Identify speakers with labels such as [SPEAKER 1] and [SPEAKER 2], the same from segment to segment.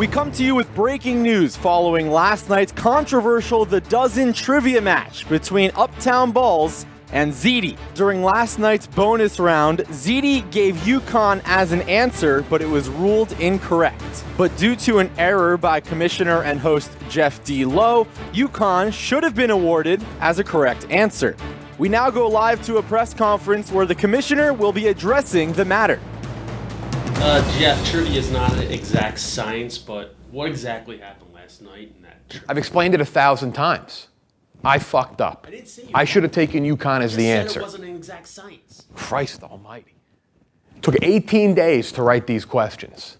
[SPEAKER 1] We come to you with breaking news following last night's controversial The Dozen trivia match between Uptown Balls and ZD. During last night's bonus round, ZD gave UConn as an answer, but it was ruled incorrect. But due to an error by commissioner and host Jeff D. Lowe, UConn should have been awarded as a correct answer. We now go live to a press conference where the commissioner will be addressing the matter.
[SPEAKER 2] Jeff, trivia is not an exact science, but what exactly happened last night in that trivia?
[SPEAKER 3] I've explained it 1,000 times. I fucked up.
[SPEAKER 2] I didn't say you.
[SPEAKER 3] I should have taken UConn as the answer.
[SPEAKER 2] It wasn't an exact science.
[SPEAKER 3] Christ almighty. It took 18 days to write these questions.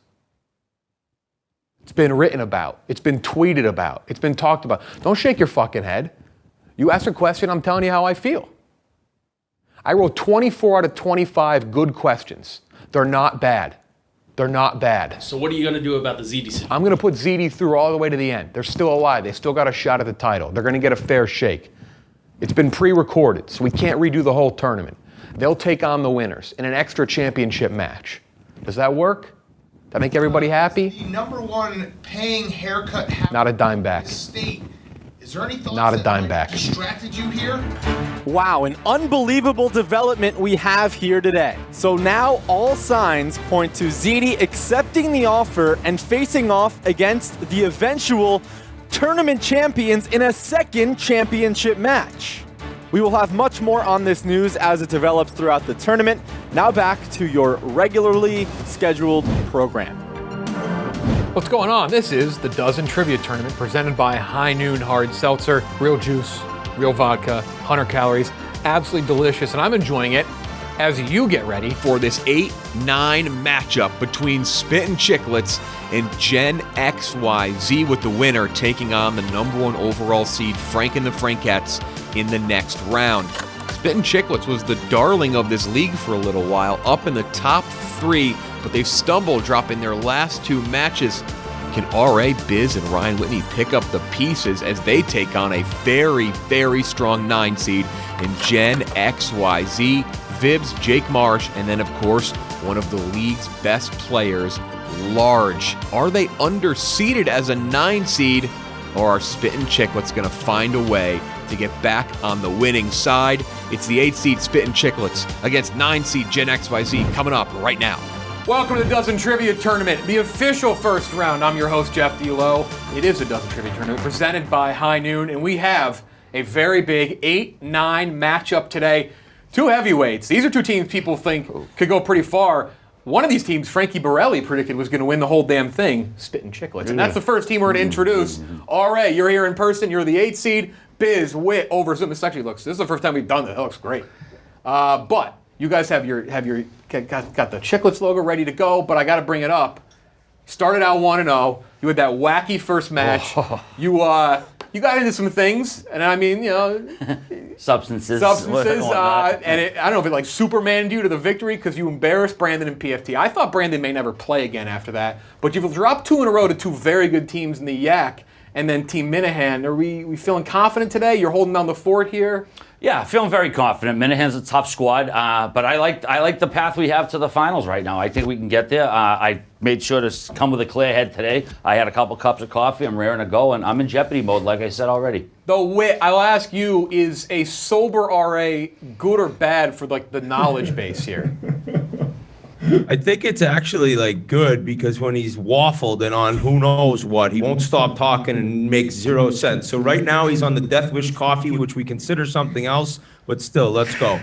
[SPEAKER 3] It's been written about. It's been tweeted about. It's been talked about. Don't shake your fucking head. You ask a question, I'm telling you how I feel. I wrote 24 out of 25 good questions. They're not bad. They're not bad.
[SPEAKER 2] So what are you going to do about the ZD situation?
[SPEAKER 3] I'm going to put ZD through all the way to the end. They're still alive. They still got a shot at the title. They're going to get a fair shake. It's been pre-recorded, so we can't redo the whole tournament. They'll take on the winners in an extra championship match. Does that work? That make everybody happy?
[SPEAKER 4] The number one paying haircut
[SPEAKER 3] Not a dime back.
[SPEAKER 4] state. Is there any thoughts
[SPEAKER 3] Not a
[SPEAKER 4] that
[SPEAKER 3] dime
[SPEAKER 4] might
[SPEAKER 3] back.
[SPEAKER 4] have distracted you here?
[SPEAKER 1] Wow, an unbelievable development we have here today. So now all signs point to ZD accepting the offer and facing off against the eventual tournament champions in a second championship match. We will have much more on this news as it develops throughout the tournament. Now back to your regularly scheduled program.
[SPEAKER 3] What's going on? This is the Dozen Trivia Tournament presented by High Noon Hard Seltzer. Real juice, real vodka, 100 calories, absolutely delicious, and I'm enjoying it as you get ready
[SPEAKER 5] for this 8-9 matchup between Spittin Chiclets and Gen XYZ, with the winner taking on the number 1 overall seed Frank and the Frankettes in the next round. Spittin Chiclets was the darling of this league for a little while, up in the top 3, but they've stumbled, dropping their last 2 matches. Can R.A., Biz, and Ryan Whitney pick up the pieces as they take on a very, very strong 9 seed in Gen XYZ, Vibs, Jake Marsh, and then, of course, one of the league's best players, Large. Are they underseeded as a 9 seed, or are Spittin Chiclets going to find a way to get back on the winning side? It's the 8 seed Spittin Chiclets against 9 seed Gen XYZ coming up right now.
[SPEAKER 3] Welcome to the Dozen Trivia Tournament, the official first round. I'm your host, Jeff D. Lowe. It is a Dozen Trivia Tournament presented by High Noon, and we have a very big 8-9 matchup today. 2 heavyweights. These are 2 teams people think could go pretty far. One of these teams, Frankie Borelli predicted was going to win the whole damn thing, Spittin Chiclets. And that's the first team we're going to introduce. R.A., you're here in person. You're the 8 seed. Biz, Wit, over Zoom. This is the first time we've done this. It looks great. But you guys have got the Chiclets logo ready to go, but I got to bring it up. Started out 1-0. You had that wacky first match. You got into some things, and I mean, you know,
[SPEAKER 6] substances,
[SPEAKER 3] and I don't know if it like Supermaned you to the victory because you embarrassed Brandon and PFT. I thought Brandon may never play again after that, but you've dropped 2 in a row to 2 very good teams in the Yak and then Team Minahan. Are we feeling confident today? You're holding down the fort here.
[SPEAKER 6] Yeah, feeling very confident. Minahan's a tough squad, but I like the path we have to the finals right now. I think we can get there. I made sure to come with a clear head today. I had a couple cups of coffee. I'm raring to go, and I'm in jeopardy mode, like I said already.
[SPEAKER 3] Though, Wit, I'll ask you: is a sober RA good or bad for like the knowledge base here?
[SPEAKER 7] I think it's actually like good because when he's waffled and on who knows what, he won't stop talking and makes 0 sense. So right now he's on the Death Wish coffee, which we consider something else, but still, let's go.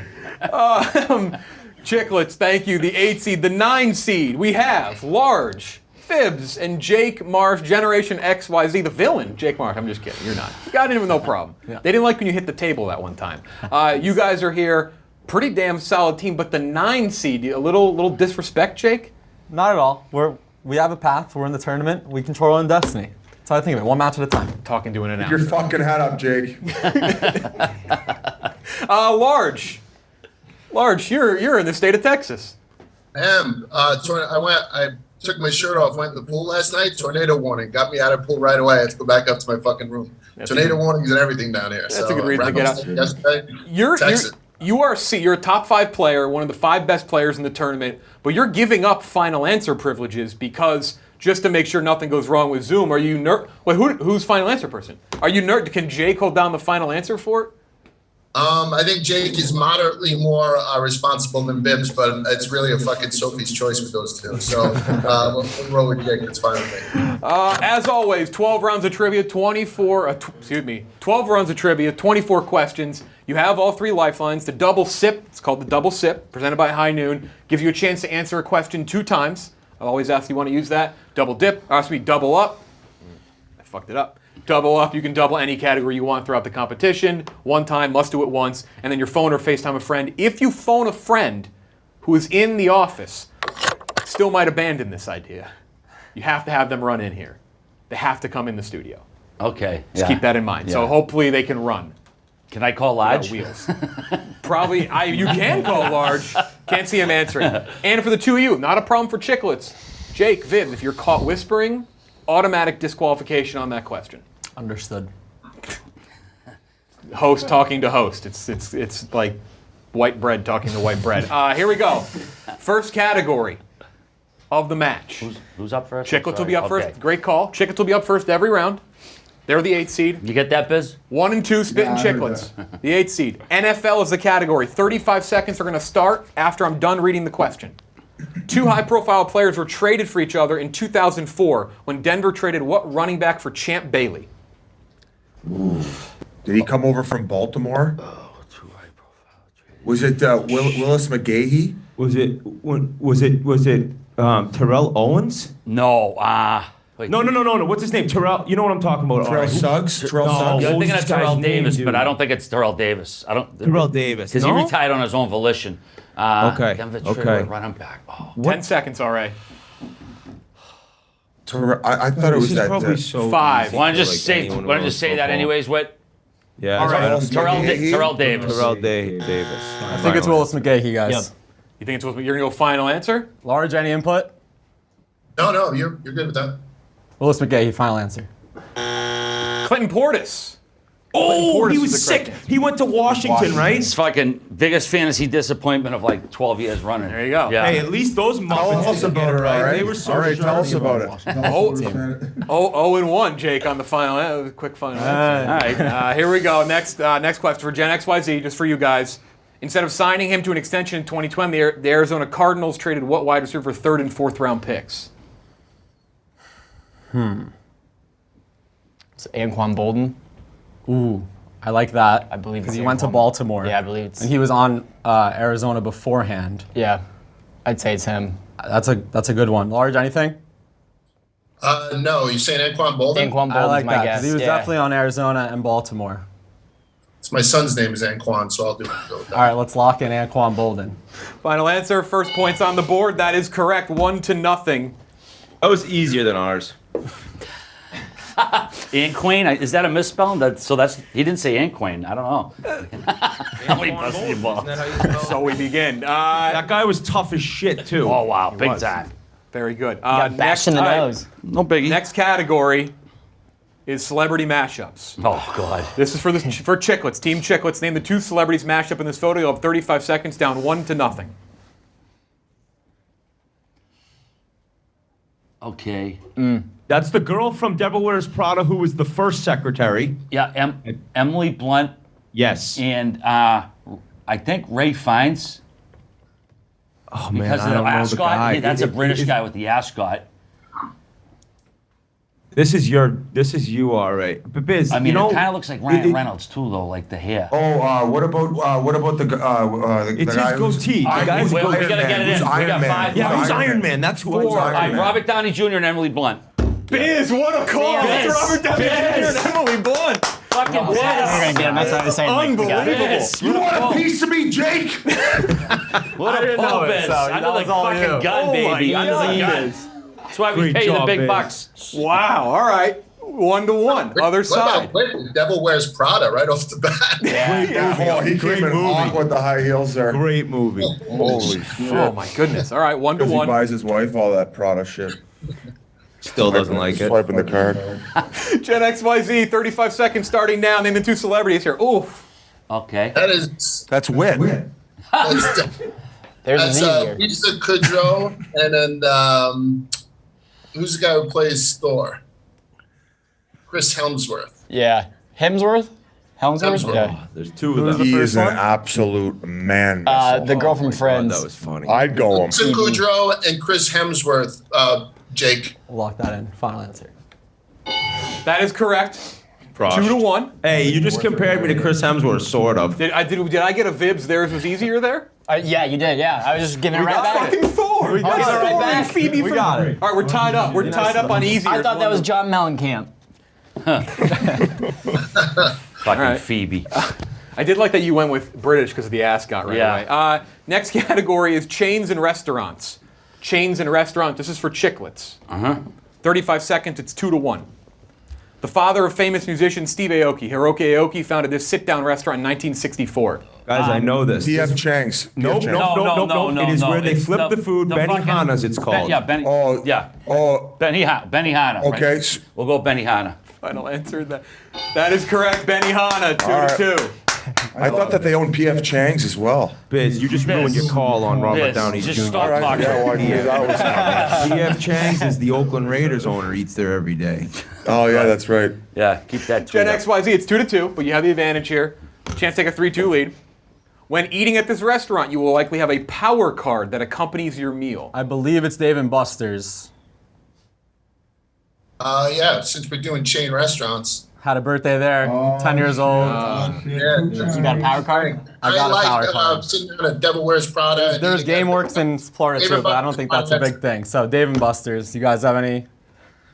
[SPEAKER 3] Chiclets, thank you. The 8 seed, the 9 seed. We have Large, Fibs, and Jake Marsh, Generation XYZ, the villain. Jake Marsh, I'm just kidding. You're not. You got in with no problem. Yeah. They didn't like when you hit the table that one time. You guys are here. Pretty damn solid team, but the 9 seed, a little disrespect, Jake?
[SPEAKER 1] Not at all. We have a path. We're in the tournament. We control our own destiny. That's how I think of it. 1 match at a time.
[SPEAKER 3] Talking to an announcer.
[SPEAKER 8] Your fucking hat up, Jake.
[SPEAKER 3] Large, you're in the state of Texas.
[SPEAKER 9] I am. I took my shirt off, went to the pool last night. Tornado warning. Got me out of the pool right away. I had to go back up to my fucking room. Tornado warnings and everything down here.
[SPEAKER 3] That's a good reason to get out.
[SPEAKER 9] Yesterday,
[SPEAKER 3] You're a top 5 player, one of the 5 best players in the tournament, but you're giving up final answer privileges because just to make sure nothing goes wrong with Zoom, are you who's final answer person? Are you Can Jake hold down the final answer for it?
[SPEAKER 9] I think Jake is moderately more responsible than Bibbs, but it's really a fucking Sophie's choice with those two. So we'll roll with Jake. It's fine with me.
[SPEAKER 3] As always, 12 rounds of trivia, 12 rounds of trivia, 24 questions. You have all 3 lifelines. The double sip, it's called the double sip, presented by High Noon, gives you a chance to answer a question 2 times. I'll always ask you want to use that. Double dip, double up. I fucked it up. Double up, you can double any category you want throughout the competition. 1 time, must do it once, and then your phone or FaceTime a friend. If you phone a friend who is in the office, still might abandon this idea. You have to have them run in here. They have to come in the studio.
[SPEAKER 6] Okay.
[SPEAKER 3] Just keep that in mind.
[SPEAKER 6] Yeah.
[SPEAKER 3] So hopefully they can run.
[SPEAKER 6] Can I call Lodge?
[SPEAKER 3] Wheels. Probably, you can call Large. Can't see him answering. And for the 2 of you, not a problem for Chiclets. Jake, Viv, if you're caught whispering, automatic disqualification on that question.
[SPEAKER 1] Understood.
[SPEAKER 3] Host talking to host. It's like white bread talking to white bread. Here we go. First category of the match.
[SPEAKER 6] Who's up first?
[SPEAKER 3] Chiclets will be up first. Great call. Chiclets will be up first every round. They're the 8th seed.
[SPEAKER 6] You get that, Biz?
[SPEAKER 3] 1 and 2, Spittin' Chiclets. The 8th seed. NFL is the category. 35 seconds are going to start after I'm done reading the question. 2 high-profile players were traded for each other in 2004 when Denver traded what running back for Champ Bailey?
[SPEAKER 8] Ooh. Did he come over from Baltimore?
[SPEAKER 6] Oh, 2 high-profile trades.
[SPEAKER 8] Was it Willis McGahee?
[SPEAKER 7] Was it Terrell Owens?
[SPEAKER 6] No. Wait.
[SPEAKER 7] No. What's his name? Terrell. You know what I'm talking about?
[SPEAKER 8] Terrell Suggs? Terrell Suggs?
[SPEAKER 6] You're thinking
[SPEAKER 7] Who's
[SPEAKER 6] of
[SPEAKER 7] this
[SPEAKER 6] Terrell
[SPEAKER 7] guy's
[SPEAKER 6] Davis,
[SPEAKER 7] name,
[SPEAKER 6] but
[SPEAKER 7] dude?
[SPEAKER 6] I don't think it's Terrell Davis.
[SPEAKER 7] Terrell Davis.
[SPEAKER 6] Because he retired on his own volition.
[SPEAKER 7] Okay.
[SPEAKER 6] Denver
[SPEAKER 7] Okay.
[SPEAKER 6] traded running back. Oh.
[SPEAKER 3] 10 seconds, all right.
[SPEAKER 8] I thought it was that.
[SPEAKER 3] 5.
[SPEAKER 6] Why don't you just say that anyways, Whit?
[SPEAKER 7] Yeah.
[SPEAKER 3] All right.
[SPEAKER 6] Terrell Davis.
[SPEAKER 7] Terrell Davis.
[SPEAKER 1] I think it's Willis McGahee, guys.
[SPEAKER 3] Yep. You think it's you're going to go final answer?
[SPEAKER 1] Large, any input?
[SPEAKER 9] No, you're good with that.
[SPEAKER 1] Willis McGahee, final answer.
[SPEAKER 3] Clinton Portis.
[SPEAKER 7] Oh, he
[SPEAKER 3] Portis
[SPEAKER 7] was
[SPEAKER 3] is the
[SPEAKER 7] sick.
[SPEAKER 3] correct
[SPEAKER 7] He went to Washington, right?
[SPEAKER 6] It's fucking biggest fantasy disappointment of like 12 years running.
[SPEAKER 3] There you go.
[SPEAKER 6] Yeah.
[SPEAKER 7] Hey, at least those Muppets
[SPEAKER 8] Tell us about it, all right?
[SPEAKER 7] They were so
[SPEAKER 8] All right, tell us
[SPEAKER 7] sharp.
[SPEAKER 8] about it.
[SPEAKER 3] 0-1, Jake, on the final. Quick final answer. All right, here we go. Next question for Gen XYZ, just for you guys. Instead of signing him to an extension in 2020, the Arizona Cardinals traded what wide receiver for 3rd and 4th round picks?
[SPEAKER 10] It's Anquan Bolden.
[SPEAKER 1] Ooh, I like that.
[SPEAKER 10] I believe it's
[SPEAKER 1] because he went to
[SPEAKER 10] Anquan.
[SPEAKER 1] Baltimore.
[SPEAKER 10] Yeah, I believe it's.
[SPEAKER 1] And he was on Arizona beforehand.
[SPEAKER 10] Yeah, I'd say it's him.
[SPEAKER 1] That's a good one. Large, anything?
[SPEAKER 9] No, you saying Anquan Bolden?
[SPEAKER 10] Anquan
[SPEAKER 1] I
[SPEAKER 10] Bolden's
[SPEAKER 1] like
[SPEAKER 10] my
[SPEAKER 1] that
[SPEAKER 10] guess.
[SPEAKER 1] because he was
[SPEAKER 10] yeah.
[SPEAKER 1] definitely on Arizona and Baltimore.
[SPEAKER 9] It's my son's name is Anquan, so I'll go with that.
[SPEAKER 1] All right, let's lock in Anquan Bolden.
[SPEAKER 3] Final answer. First points on the board. That is correct. 1-0.
[SPEAKER 7] That was easier than ours.
[SPEAKER 6] Anquane, is that a misspelling? He didn't say Anquane. I don't know. How many busted your balls?
[SPEAKER 3] So we begin.
[SPEAKER 7] That guy was tough as shit too.
[SPEAKER 6] Oh wow, big
[SPEAKER 3] was.
[SPEAKER 6] time.
[SPEAKER 3] Very good.
[SPEAKER 10] Got bashed in the nose.
[SPEAKER 6] No biggie.
[SPEAKER 3] Next category is celebrity mashups.
[SPEAKER 6] Oh god.
[SPEAKER 3] This is for Chiclets. Team Chiclets. Name the 2 celebrities mashed up in this photo. You'll have 35 seconds, down 1-0.
[SPEAKER 6] Okay.
[SPEAKER 7] That's the girl from Devil Wears Prada who was the first secretary.
[SPEAKER 6] Yeah, Emily Blunt
[SPEAKER 7] Yes.
[SPEAKER 6] and I think Ray Fiennes.
[SPEAKER 7] Oh man,
[SPEAKER 6] Because
[SPEAKER 7] I
[SPEAKER 6] of the
[SPEAKER 7] don't know the
[SPEAKER 6] ascot.
[SPEAKER 7] guy.
[SPEAKER 6] Yeah, that's a British guy with the ascot.
[SPEAKER 7] This is you, all right. But Biz,
[SPEAKER 6] I mean,
[SPEAKER 7] you know,
[SPEAKER 6] it kind of looks like Ryan Reynolds too, though, like the hair.
[SPEAKER 8] Oh, what about the
[SPEAKER 7] it's
[SPEAKER 8] guy
[SPEAKER 7] his goatee.
[SPEAKER 6] All
[SPEAKER 7] The
[SPEAKER 6] right,
[SPEAKER 7] guy's
[SPEAKER 6] we
[SPEAKER 7] goatee.
[SPEAKER 6] gotta get it in.
[SPEAKER 8] Who's
[SPEAKER 6] We
[SPEAKER 8] Iron
[SPEAKER 6] got
[SPEAKER 8] Man?
[SPEAKER 6] 5.
[SPEAKER 7] Yeah, who's
[SPEAKER 8] Iron
[SPEAKER 7] Iron
[SPEAKER 8] Man?
[SPEAKER 7] Man? That's who
[SPEAKER 6] 4.
[SPEAKER 7] Iron
[SPEAKER 6] All right,
[SPEAKER 7] Man.
[SPEAKER 6] Robert Downey Jr. and Emily Blunt.
[SPEAKER 3] Biz, what a call!
[SPEAKER 6] Biz,
[SPEAKER 3] It's Robert Downey Jr. and Emily Blunt.
[SPEAKER 6] Fucking
[SPEAKER 10] We're
[SPEAKER 6] Biz.
[SPEAKER 10] gonna get him. That's what I was saying. Like, we got it.
[SPEAKER 6] Biz.
[SPEAKER 8] You want a piece of me, Jake?
[SPEAKER 6] What
[SPEAKER 1] I
[SPEAKER 6] a
[SPEAKER 1] didn't know
[SPEAKER 6] pull,
[SPEAKER 1] it,
[SPEAKER 6] Biz.
[SPEAKER 1] so
[SPEAKER 6] Under
[SPEAKER 1] that
[SPEAKER 6] the
[SPEAKER 1] was all
[SPEAKER 6] fucking
[SPEAKER 1] you.
[SPEAKER 6] gun,
[SPEAKER 3] Oh my
[SPEAKER 6] baby. Under the
[SPEAKER 3] God.
[SPEAKER 6] gun. That's why we
[SPEAKER 7] Great
[SPEAKER 6] pay you the
[SPEAKER 7] job,
[SPEAKER 6] big
[SPEAKER 7] Biz.
[SPEAKER 6] bucks.
[SPEAKER 3] Wow. All right. 1-1. Other
[SPEAKER 9] What
[SPEAKER 3] side.
[SPEAKER 9] about Whit? Devil Wears Prada right off the bat.
[SPEAKER 8] He came in hot with the high heels there.
[SPEAKER 7] Great movie.
[SPEAKER 8] Holy shit.
[SPEAKER 3] Oh my goodness. All right.
[SPEAKER 8] Because he
[SPEAKER 3] 1-1.
[SPEAKER 8] buys his wife all that Prada shit.
[SPEAKER 7] Still doesn't like it.
[SPEAKER 8] Swiping the card.
[SPEAKER 3] Gen XYZ. 35 seconds starting now. Name the 2 celebrities here. Oof.
[SPEAKER 6] Okay.
[SPEAKER 9] That is.
[SPEAKER 8] That's wit.
[SPEAKER 10] There's
[SPEAKER 9] That's
[SPEAKER 10] a Z here.
[SPEAKER 9] Lisa Kudrow and then Who's the guy who plays Thor? Chris Hemsworth.
[SPEAKER 10] Yeah. Hemsworth? Helmsworth?
[SPEAKER 9] Hemsworth.
[SPEAKER 10] Yeah.
[SPEAKER 7] There's two of them.
[SPEAKER 8] He
[SPEAKER 1] first
[SPEAKER 8] is an
[SPEAKER 1] one?
[SPEAKER 8] absolute man.
[SPEAKER 10] The girl from Friends.
[SPEAKER 7] That was funny.
[SPEAKER 8] I'd go him.
[SPEAKER 9] Tim Goudreau and Chris Hemsworth, Jake.
[SPEAKER 10] We'll lock that in. Final answer.
[SPEAKER 3] That is correct.
[SPEAKER 7] Prosh.
[SPEAKER 3] 2-1.
[SPEAKER 7] Hey, you just compared me to Chris Hemsworth, sort of.
[SPEAKER 3] Did I get a Vibs? Theirs was easier there.
[SPEAKER 10] Yeah, you did. Yeah, I was just giving it right back.
[SPEAKER 3] Fucking Thor. We
[SPEAKER 10] got it right
[SPEAKER 3] Thor
[SPEAKER 10] back.
[SPEAKER 3] and Phoebe.
[SPEAKER 1] We got it.
[SPEAKER 3] All right, we're tied up. We're tied up on easier.
[SPEAKER 10] I thought that was John Mellencamp.
[SPEAKER 6] Fucking
[SPEAKER 3] right.
[SPEAKER 6] Phoebe.
[SPEAKER 3] I did like that you went with British because of the ascot right
[SPEAKER 6] Yeah.
[SPEAKER 3] away. Next category is chains and restaurants. Chains and restaurant. This is for Chiclets. 35 seconds. It's 2-1. The father of famous musician Steve Aoki, Hiroki Aoki, founded this sit-down restaurant in 1964.
[SPEAKER 7] Guys, I know this.
[SPEAKER 8] P.F. Chang's.
[SPEAKER 7] Nope,
[SPEAKER 8] P.F.
[SPEAKER 7] nope,
[SPEAKER 8] Chang's.
[SPEAKER 6] No,
[SPEAKER 7] It is where they
[SPEAKER 6] it's
[SPEAKER 7] flip the food.
[SPEAKER 6] fucking-
[SPEAKER 7] Benihana's, it's called.
[SPEAKER 8] Oh,
[SPEAKER 6] yeah.
[SPEAKER 8] Oh,
[SPEAKER 6] Benihana.
[SPEAKER 8] okay.
[SPEAKER 6] Right? We'll go Benihana.
[SPEAKER 3] Final answer. That is correct. Benihana, 2-2.
[SPEAKER 8] I thought that they owned P.F. Chang's as well.
[SPEAKER 7] Biz, you just ruined your call on Robert
[SPEAKER 6] Biz,
[SPEAKER 7] Downey
[SPEAKER 6] just
[SPEAKER 7] Jr.
[SPEAKER 6] stop
[SPEAKER 8] All right,
[SPEAKER 6] talking.
[SPEAKER 8] yeah, well, that was-
[SPEAKER 7] P.F. Chang's is the Oakland Raiders owner, eats there every day.
[SPEAKER 8] oh, yeah, that's right.
[SPEAKER 6] Yeah, keep that
[SPEAKER 3] Gen
[SPEAKER 6] tweet up.
[SPEAKER 3] XYZ, it's 2-2, but you have the advantage here. Chance to take a 3-2 lead. When eating at this restaurant, you will likely have a power card that accompanies your meal.
[SPEAKER 1] I believe it's Dave and Buster's.
[SPEAKER 9] Yeah, since we're doing chain restaurants.
[SPEAKER 1] Had a birthday there. 10 years old.
[SPEAKER 9] Yeah.
[SPEAKER 10] You got a power card?
[SPEAKER 1] I got a power card.
[SPEAKER 9] sitting down at Devil Wears Prada.
[SPEAKER 1] There's GameWorks in Florida too, but I don't think that's a big thing. So Dave and Buster's. You guys have any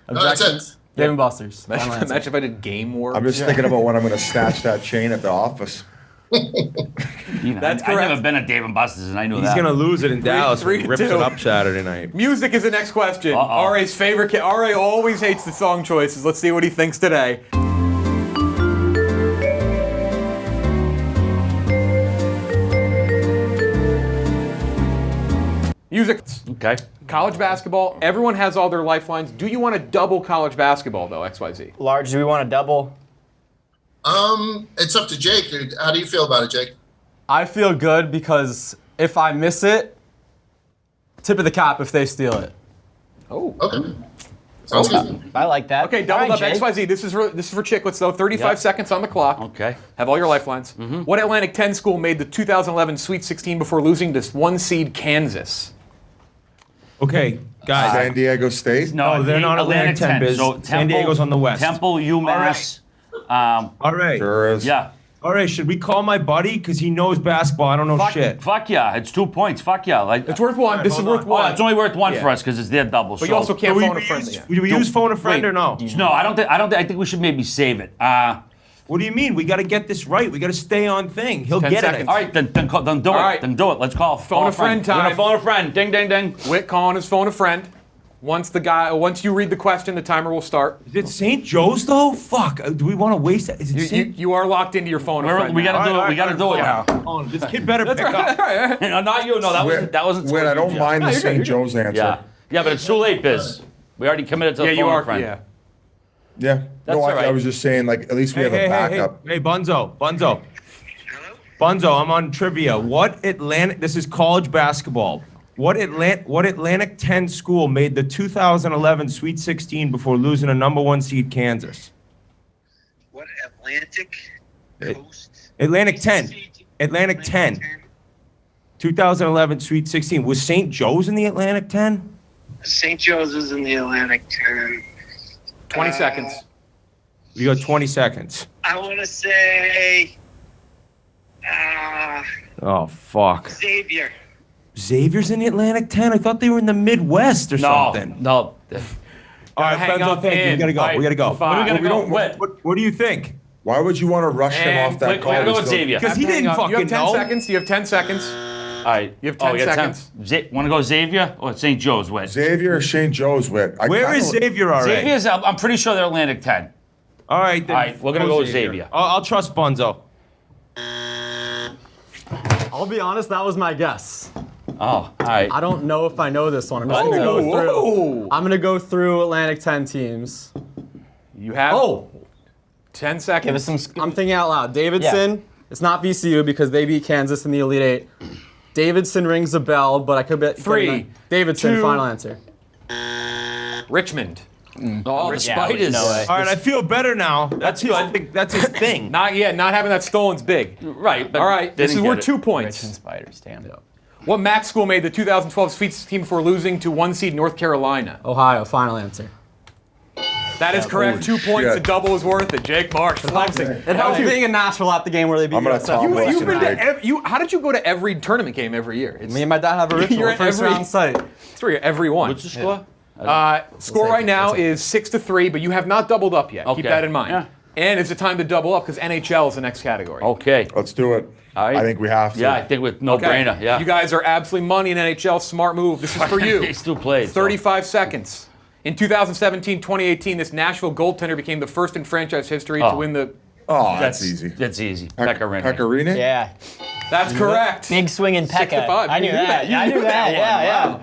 [SPEAKER 9] that's it.
[SPEAKER 1] objections? Dave and Buster's. Final answer.
[SPEAKER 3] Imagine if I did Game Works.
[SPEAKER 8] I'm just thinking about when I'm going to snatch that chain at the office.
[SPEAKER 3] That's
[SPEAKER 6] I've
[SPEAKER 3] correct.
[SPEAKER 6] never been at Dave & Buster's, and I knew
[SPEAKER 7] He's
[SPEAKER 6] that.
[SPEAKER 7] going to lose it in Dallas when he rips
[SPEAKER 3] 3-2.
[SPEAKER 7] it up Saturday night.
[SPEAKER 3] Music is the next question.
[SPEAKER 6] Uh-oh.
[SPEAKER 3] RA's favorite kid. RA always hates the song choices. Let's see what he thinks today. Music.
[SPEAKER 6] Okay.
[SPEAKER 3] College basketball. Everyone has all their lifelines. Do you want to double college basketball, though, XYZ?
[SPEAKER 10] Large, do we want a double?
[SPEAKER 9] It's up to Jake. How do you feel about it, Jake?
[SPEAKER 1] I feel good because if I miss it, tip of the cap if they steal it.
[SPEAKER 3] Oh.
[SPEAKER 9] Okay. Sounds good.
[SPEAKER 10] I like that.
[SPEAKER 3] Okay, double
[SPEAKER 10] All
[SPEAKER 3] up
[SPEAKER 10] right, Jake.
[SPEAKER 3] XYZ. This is for Chiclets, though. 35
[SPEAKER 6] Yep.
[SPEAKER 3] seconds on the clock.
[SPEAKER 6] Okay.
[SPEAKER 3] Have all your lifelines. What Atlantic 10 school made the 2011 Sweet 16 before losing to one seed Kansas?
[SPEAKER 7] Okay, guys.
[SPEAKER 8] San Diego State?
[SPEAKER 7] No, they're not Atlantic 10, Biz.
[SPEAKER 6] So
[SPEAKER 7] San Diego's on the west.
[SPEAKER 6] Temple, UMass.
[SPEAKER 7] All right.
[SPEAKER 8] Sure is.
[SPEAKER 6] Yeah.
[SPEAKER 7] All right, should we call my buddy? Because he knows basketball. I don't know shit.
[SPEAKER 6] Fuck yeah. It's 2 points. Fuck yeah. Like,
[SPEAKER 3] It's worth one. This is worth
[SPEAKER 6] well,
[SPEAKER 3] one.
[SPEAKER 6] it's only worth one
[SPEAKER 3] Yeah.
[SPEAKER 6] for us because it's their double.
[SPEAKER 3] But you also can't
[SPEAKER 7] Do
[SPEAKER 3] phone a friend.
[SPEAKER 7] we use phone a friend
[SPEAKER 6] Wait.
[SPEAKER 7] or no?
[SPEAKER 6] No, I don't think. I think we should maybe save it.
[SPEAKER 7] What do you mean? We got to get this right. We got to stay on thing. He'll
[SPEAKER 3] 10
[SPEAKER 7] get
[SPEAKER 3] seconds.
[SPEAKER 7] it.
[SPEAKER 6] All right, then do it.
[SPEAKER 3] All right.
[SPEAKER 6] Then do it. Let's call.
[SPEAKER 3] Phone a friend
[SPEAKER 6] We're gonna
[SPEAKER 3] time.
[SPEAKER 6] phone a friend. Ding, ding, ding.
[SPEAKER 3] Whit calling his phone a friend. Once you read the question, the timer will start.
[SPEAKER 7] Is it St. Joe's though? Fuck. Do we want to waste that? Is it St.
[SPEAKER 3] You are locked into your phone a friend.
[SPEAKER 6] We
[SPEAKER 3] now.
[SPEAKER 6] gotta do
[SPEAKER 7] All
[SPEAKER 6] it. We
[SPEAKER 7] right,
[SPEAKER 6] gotta do it now.
[SPEAKER 7] Oh, this kid better pick up.
[SPEAKER 6] No, not you. No, that wasn't.
[SPEAKER 8] Wait, I don't mind the
[SPEAKER 3] you're good,
[SPEAKER 8] St.
[SPEAKER 3] you're
[SPEAKER 8] Joe's answer.
[SPEAKER 6] Yeah, yeah, but it's too late, Biz. We already committed to the
[SPEAKER 3] Yeah, you
[SPEAKER 6] phone a
[SPEAKER 3] are.
[SPEAKER 6] friend.
[SPEAKER 3] Yeah.
[SPEAKER 8] Yeah.
[SPEAKER 6] That's
[SPEAKER 8] No,
[SPEAKER 6] all
[SPEAKER 8] I
[SPEAKER 6] right.
[SPEAKER 8] was just saying, like, at least we have a backup.
[SPEAKER 7] Hey, Bunzo. Bunzo, I'm on trivia. This is college basketball. What Atlantic 10 school made the 2011 Sweet 16 before losing a number 1 seed Kansas?
[SPEAKER 11] What Atlantic Coast?
[SPEAKER 7] Atlantic 10. Atlantic 10. 2011 Sweet 16. Was St. Joe's in the Atlantic 10?
[SPEAKER 11] St. Joe's is in the Atlantic 10.
[SPEAKER 3] 20 seconds.
[SPEAKER 7] You got 20 seconds.
[SPEAKER 11] I want to say
[SPEAKER 7] Oh, fuck.
[SPEAKER 11] Xavier.
[SPEAKER 7] Xavier's in the Atlantic 10? I thought they were in the Midwest or something.
[SPEAKER 6] No.
[SPEAKER 7] All right,
[SPEAKER 3] hang
[SPEAKER 7] Benzo,
[SPEAKER 3] up
[SPEAKER 7] thank you.
[SPEAKER 3] in.
[SPEAKER 7] We gotta go.
[SPEAKER 3] All right,
[SPEAKER 7] We gotta go.
[SPEAKER 3] five.
[SPEAKER 6] What are we gonna go?
[SPEAKER 7] What do you think?
[SPEAKER 8] Why would you want to rush him
[SPEAKER 3] And
[SPEAKER 8] off that
[SPEAKER 6] we
[SPEAKER 8] call?
[SPEAKER 6] gotta go with
[SPEAKER 8] He's still-
[SPEAKER 6] Xavier.
[SPEAKER 7] Because he didn't
[SPEAKER 3] You
[SPEAKER 7] fucking
[SPEAKER 3] have 10
[SPEAKER 7] know.
[SPEAKER 3] seconds. You have 10 seconds.
[SPEAKER 6] All right.
[SPEAKER 3] You have 10
[SPEAKER 6] got
[SPEAKER 3] seconds.
[SPEAKER 6] Want to go Xavier or St. Joe's? Wait.
[SPEAKER 8] Xavier or St. Joe's with?
[SPEAKER 7] Where is Xavier already?
[SPEAKER 6] Xavier's. I'm pretty sure they're Atlantic 10.
[SPEAKER 7] All right, then.
[SPEAKER 6] All right, we're gonna go with Xavier.
[SPEAKER 7] I'll trust Bunzo.
[SPEAKER 1] I'll be honest, that was my guess.
[SPEAKER 6] Oh, all right.
[SPEAKER 1] I don't know if I know this one. I'm just gonna go through. I'm gonna go through Atlantic 10 teams.
[SPEAKER 3] You have 10 seconds.
[SPEAKER 10] Give us some.
[SPEAKER 1] I'm thinking out loud. Davidson. It's not VCU because they beat Kansas in the Elite Eight. Davidson rings a bell, but I could bet
[SPEAKER 3] 3,
[SPEAKER 1] Davidson.
[SPEAKER 3] 2.
[SPEAKER 1] Final answer.
[SPEAKER 3] Richmond.
[SPEAKER 6] Oh, the
[SPEAKER 10] Yeah,
[SPEAKER 6] Spiders.
[SPEAKER 10] no way.
[SPEAKER 7] All right, I feel better now. I think that's his thing.
[SPEAKER 3] Not yet. Not having that stolen's big.
[SPEAKER 6] Right. But
[SPEAKER 3] All right, this is
[SPEAKER 6] didn't
[SPEAKER 3] worth
[SPEAKER 6] get
[SPEAKER 3] 2
[SPEAKER 6] it.
[SPEAKER 3] points.
[SPEAKER 10] Richmond Spiders, damn.
[SPEAKER 3] What MAC school made the 2012 Sweet 16 before losing to 1 seed North Carolina?
[SPEAKER 1] Ohio, final answer.
[SPEAKER 3] That is correct. 2 points.
[SPEAKER 8] shit.
[SPEAKER 3] The double is worth it. Jake Marsh flexing.
[SPEAKER 1] It helps being in Nashville at the game where they beat
[SPEAKER 8] I'm gonna
[SPEAKER 1] us.
[SPEAKER 8] talk
[SPEAKER 3] You've
[SPEAKER 8] Listen,
[SPEAKER 3] been
[SPEAKER 8] Jake.
[SPEAKER 3] to how did you go to every tournament game every year? It's,
[SPEAKER 1] Me and my dad have a
[SPEAKER 3] You're
[SPEAKER 1] ritual.
[SPEAKER 3] at
[SPEAKER 1] First
[SPEAKER 3] every-
[SPEAKER 1] round site.
[SPEAKER 3] it's for every one.
[SPEAKER 6] What's the score?
[SPEAKER 3] Score right now is 6-3, but you have not doubled up yet. Keep
[SPEAKER 6] Okay.
[SPEAKER 3] that in mind.
[SPEAKER 6] Yeah.
[SPEAKER 3] And it's a time to double up because NHL is the next category.
[SPEAKER 6] Okay.
[SPEAKER 8] Let's do it.
[SPEAKER 6] All right.
[SPEAKER 8] I think we have to.
[SPEAKER 6] Yeah, I think with no
[SPEAKER 3] Okay.
[SPEAKER 6] brainer. Yeah.
[SPEAKER 3] You guys are absolutely money in NHL. Smart move. This is for you.
[SPEAKER 6] He still played. so.
[SPEAKER 3] 35 seconds. In 2017-2018, this Nashville goaltender became the first in franchise history to
[SPEAKER 6] Oh.
[SPEAKER 3] win the.
[SPEAKER 8] Oh, that's easy.
[SPEAKER 6] That's easy. Pecorino.
[SPEAKER 8] Pecorino?
[SPEAKER 10] Yeah.
[SPEAKER 3] That's correct.
[SPEAKER 10] Big swinging
[SPEAKER 3] 6 to
[SPEAKER 10] Pekka.
[SPEAKER 3] 5.
[SPEAKER 10] I knew that.
[SPEAKER 3] You
[SPEAKER 10] I knew that.
[SPEAKER 3] one.
[SPEAKER 10] Yeah,
[SPEAKER 3] Wow.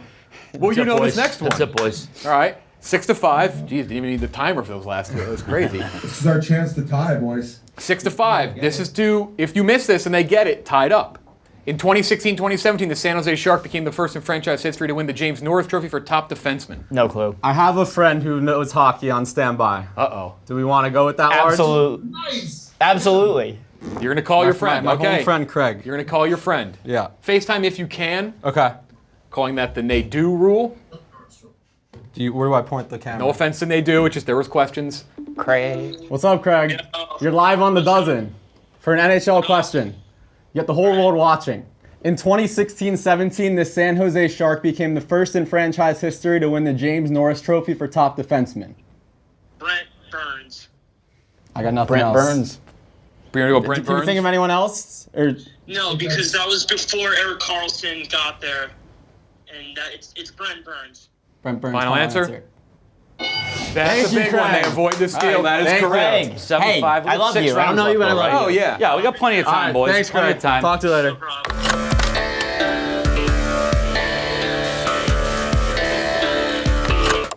[SPEAKER 3] Well, you know
[SPEAKER 6] boys.
[SPEAKER 3] this next one.
[SPEAKER 6] That's it, boys.
[SPEAKER 3] All right. 6 to 5. Jeez, didn't even need the timer for those last two. That was crazy.
[SPEAKER 8] This is our chance to tie, boys.
[SPEAKER 3] 6 to 5. This is to, if you miss this and they get it, tied up. In 2016-2017, the San Jose Shark became the first in franchise history to win the James Norris Trophy for top defenseman.
[SPEAKER 10] No clue.
[SPEAKER 1] I have a friend who knows hockey on standby.
[SPEAKER 3] Uh-oh.
[SPEAKER 1] Do we want to go with that, Large?
[SPEAKER 10] Absolutely.
[SPEAKER 4] Nice.
[SPEAKER 10] Absolutely.
[SPEAKER 3] You're going to call your friend,
[SPEAKER 1] My
[SPEAKER 3] okay?
[SPEAKER 1] home friend Craig.
[SPEAKER 3] You're going to call your friend.
[SPEAKER 1] Yeah.
[SPEAKER 3] FaceTime if you can.
[SPEAKER 1] Okay.
[SPEAKER 3] Calling that the Nadeau rule.
[SPEAKER 1] Where do I point the camera?
[SPEAKER 3] No offense to Nadeau, it's just there was questions.
[SPEAKER 10] Craig.
[SPEAKER 1] What's up, Craig? You're live on the dozen for an NHL question. You got the whole world watching. In 2016-17, the San Jose Shark became the first in franchise history to win the James Norris Trophy for top defenseman.
[SPEAKER 11] Brent Burns.
[SPEAKER 1] I got nothing
[SPEAKER 10] Brent
[SPEAKER 1] else.
[SPEAKER 10] Burns.
[SPEAKER 3] We're going to go Brent
[SPEAKER 1] Can you
[SPEAKER 3] Burns.
[SPEAKER 1] think of anyone else? Or
[SPEAKER 11] No, because that was before Eric Carlson got there, and it's Brent Burns.
[SPEAKER 1] Brent Burns.
[SPEAKER 3] Final answer? That's
[SPEAKER 1] Thank
[SPEAKER 3] a
[SPEAKER 1] you,
[SPEAKER 3] big one.
[SPEAKER 1] Craig.
[SPEAKER 3] They avoid the steal.
[SPEAKER 1] All right,
[SPEAKER 3] That is
[SPEAKER 1] thank
[SPEAKER 3] correct.
[SPEAKER 1] Craig.
[SPEAKER 6] 7-5.
[SPEAKER 10] Hey,
[SPEAKER 6] We got
[SPEAKER 10] I love
[SPEAKER 6] 6
[SPEAKER 10] you. I don't
[SPEAKER 6] rounds
[SPEAKER 10] know you,
[SPEAKER 6] left,
[SPEAKER 10] but I
[SPEAKER 6] though,
[SPEAKER 10] love
[SPEAKER 6] right?
[SPEAKER 10] you.
[SPEAKER 3] Oh, yeah.
[SPEAKER 6] Yeah, we got plenty of
[SPEAKER 1] All
[SPEAKER 6] time,
[SPEAKER 1] right,
[SPEAKER 6] boys.
[SPEAKER 1] thanks,
[SPEAKER 6] Plenty
[SPEAKER 1] Craig.
[SPEAKER 6] of time.
[SPEAKER 1] Talk to you later.
[SPEAKER 11] No problem.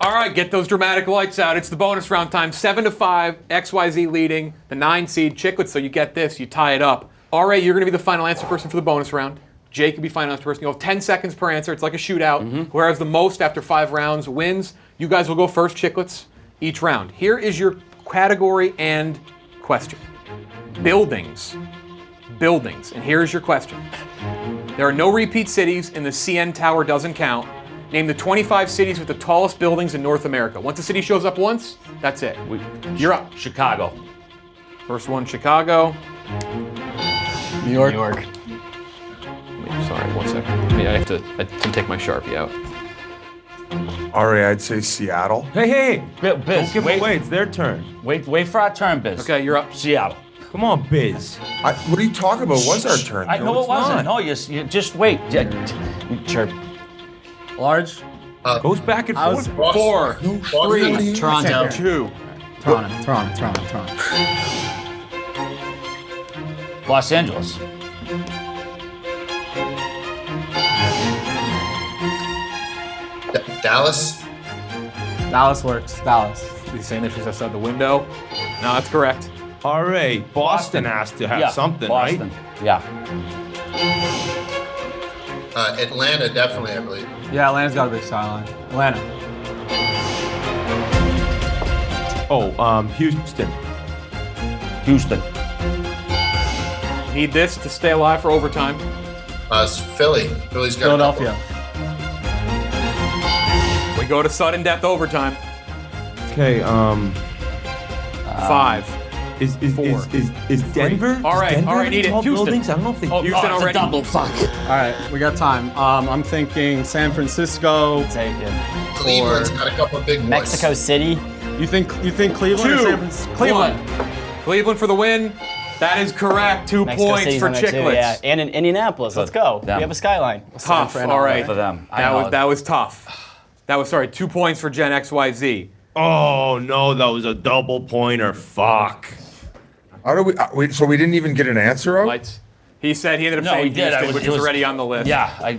[SPEAKER 3] All right, get those dramatic lights out. It's the bonus round time. 7 to 5. XYZ leading the 9 seed Chiclets. So you get this, you tie it up. All right, you're going to be the final answer person for the bonus round. Jake will be final answer person. You'll have 10 seconds per answer. It's like a shootout. Whoever has the most after 5 rounds wins. You guys will go first, Chiclets, each round. Here is your category and question. Buildings. Buildings. And here's your question. There are no repeat cities, and the CN Tower doesn't count. Name the 25 cities with the tallest buildings in North America. Once a city shows up once, that's it. You're up.
[SPEAKER 6] Chicago.
[SPEAKER 3] First one, Chicago.
[SPEAKER 1] New York.
[SPEAKER 10] New York.
[SPEAKER 3] Sorry, 1 second. I can take my Sharpie out.
[SPEAKER 8] All right, I'd say Seattle.
[SPEAKER 7] Hey,
[SPEAKER 6] Biz,
[SPEAKER 7] don't give
[SPEAKER 6] wait,
[SPEAKER 7] away. It's their turn.
[SPEAKER 6] wait for our turn, Biz.
[SPEAKER 3] Okay, you're up.
[SPEAKER 6] Seattle.
[SPEAKER 7] Come on, Biz.
[SPEAKER 8] What are you talking about? What's our turn?
[SPEAKER 6] I
[SPEAKER 8] Joe?
[SPEAKER 6] know it
[SPEAKER 8] It's
[SPEAKER 6] wasn't.
[SPEAKER 8] not.
[SPEAKER 6] No, you just wait. Sure.
[SPEAKER 1] Large.
[SPEAKER 7] Goes back and
[SPEAKER 1] I was-
[SPEAKER 7] forth.
[SPEAKER 3] 4, 3,
[SPEAKER 10] Toronto.
[SPEAKER 3] 2.
[SPEAKER 1] Toronto.
[SPEAKER 6] Los Angeles.
[SPEAKER 9] Dallas.
[SPEAKER 1] Dallas works. Dallas.
[SPEAKER 3] He's saying that she's outside the window. No, that's correct.
[SPEAKER 7] All right, Boston has to have
[SPEAKER 6] Yeah,
[SPEAKER 7] something,
[SPEAKER 6] Boston.
[SPEAKER 7] right?
[SPEAKER 6] Yeah.
[SPEAKER 9] Atlanta, definitely, I believe.
[SPEAKER 1] Yeah, Atlanta's got a big skyline. Atlanta.
[SPEAKER 7] Oh, Houston.
[SPEAKER 6] Houston.
[SPEAKER 3] Need this to stay alive for overtime.
[SPEAKER 9] It's Philly. Philly's got
[SPEAKER 1] Philadelphia.
[SPEAKER 3] We go to sudden death overtime.
[SPEAKER 7] Okay,
[SPEAKER 3] 5.
[SPEAKER 7] is Denver?
[SPEAKER 3] All right,
[SPEAKER 7] Does Denver
[SPEAKER 3] all right,
[SPEAKER 7] have
[SPEAKER 3] need it.
[SPEAKER 7] tall
[SPEAKER 3] Houston.
[SPEAKER 7] buildings? I don't know if they.
[SPEAKER 3] Houston
[SPEAKER 6] it's
[SPEAKER 3] already.
[SPEAKER 6] a double. Fuck.
[SPEAKER 1] All right, we got time. I'm thinking San Francisco.
[SPEAKER 10] Take it.
[SPEAKER 9] Cleveland's got a couple of big boys.
[SPEAKER 10] Mexico City.
[SPEAKER 1] You think Cleveland or
[SPEAKER 3] 2,
[SPEAKER 1] San Francisco? Cleveland.
[SPEAKER 3] 1. Cleveland for the win. That is correct. 2
[SPEAKER 10] Mexico
[SPEAKER 3] points
[SPEAKER 10] City's
[SPEAKER 3] for
[SPEAKER 10] on there too,
[SPEAKER 3] Chiclets.
[SPEAKER 10] yeah. And in Indianapolis. Let's go.
[SPEAKER 6] Them.
[SPEAKER 10] We have a skyline.
[SPEAKER 3] Tough. All right.
[SPEAKER 6] For them. I know.
[SPEAKER 3] That was tough. That was 2 points for Gen XYZ.
[SPEAKER 7] Oh no, that was a double pointer. Fuck.
[SPEAKER 8] How do we? So we didn't even get an answer out.
[SPEAKER 3] Lights. He said he ended up
[SPEAKER 6] No,
[SPEAKER 3] saying
[SPEAKER 6] he did.
[SPEAKER 3] Houston, which
[SPEAKER 6] It
[SPEAKER 3] was
[SPEAKER 6] was-
[SPEAKER 3] already on the list.
[SPEAKER 6] Yeah.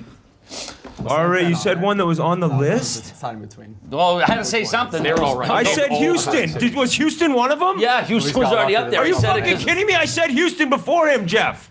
[SPEAKER 7] All right, you said one that was on the list.
[SPEAKER 1] It's not in between.
[SPEAKER 6] Well, I had to say something.
[SPEAKER 3] They were all right.
[SPEAKER 7] I
[SPEAKER 3] They
[SPEAKER 7] said
[SPEAKER 3] all
[SPEAKER 7] Houston. Was Houston one of them?
[SPEAKER 6] Yeah, Houston was already up there.
[SPEAKER 7] Are
[SPEAKER 6] He
[SPEAKER 7] you
[SPEAKER 6] said it
[SPEAKER 7] fucking
[SPEAKER 6] 'cause-
[SPEAKER 7] kidding me? I said Houston before him, Jeff.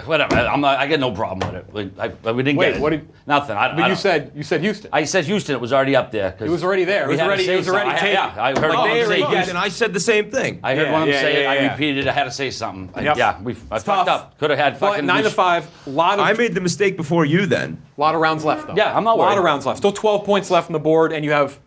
[SPEAKER 6] Whatever. I get no problem with it. We didn't
[SPEAKER 3] Wait,
[SPEAKER 6] get it.
[SPEAKER 3] what did-
[SPEAKER 6] Nothing.
[SPEAKER 3] But you said Houston.
[SPEAKER 6] I said Houston. It was already up there.
[SPEAKER 3] It was already there. It was already taken.
[SPEAKER 6] Yeah, I heard one of them say
[SPEAKER 7] And I said the same thing.
[SPEAKER 6] I heard one of them say it.
[SPEAKER 3] yeah.
[SPEAKER 6] I repeated it. I had to say something.
[SPEAKER 3] Yep.
[SPEAKER 6] I
[SPEAKER 3] tough.
[SPEAKER 6] fucked up. Could have had
[SPEAKER 3] But
[SPEAKER 6] fucking
[SPEAKER 3] 9 to 5.
[SPEAKER 7] I made the mistake before you then.
[SPEAKER 3] Lot of rounds left though.
[SPEAKER 6] Yeah, I'm not
[SPEAKER 3] A lot
[SPEAKER 6] worried.
[SPEAKER 3] of rounds left. Still 12 points left on the board, and you have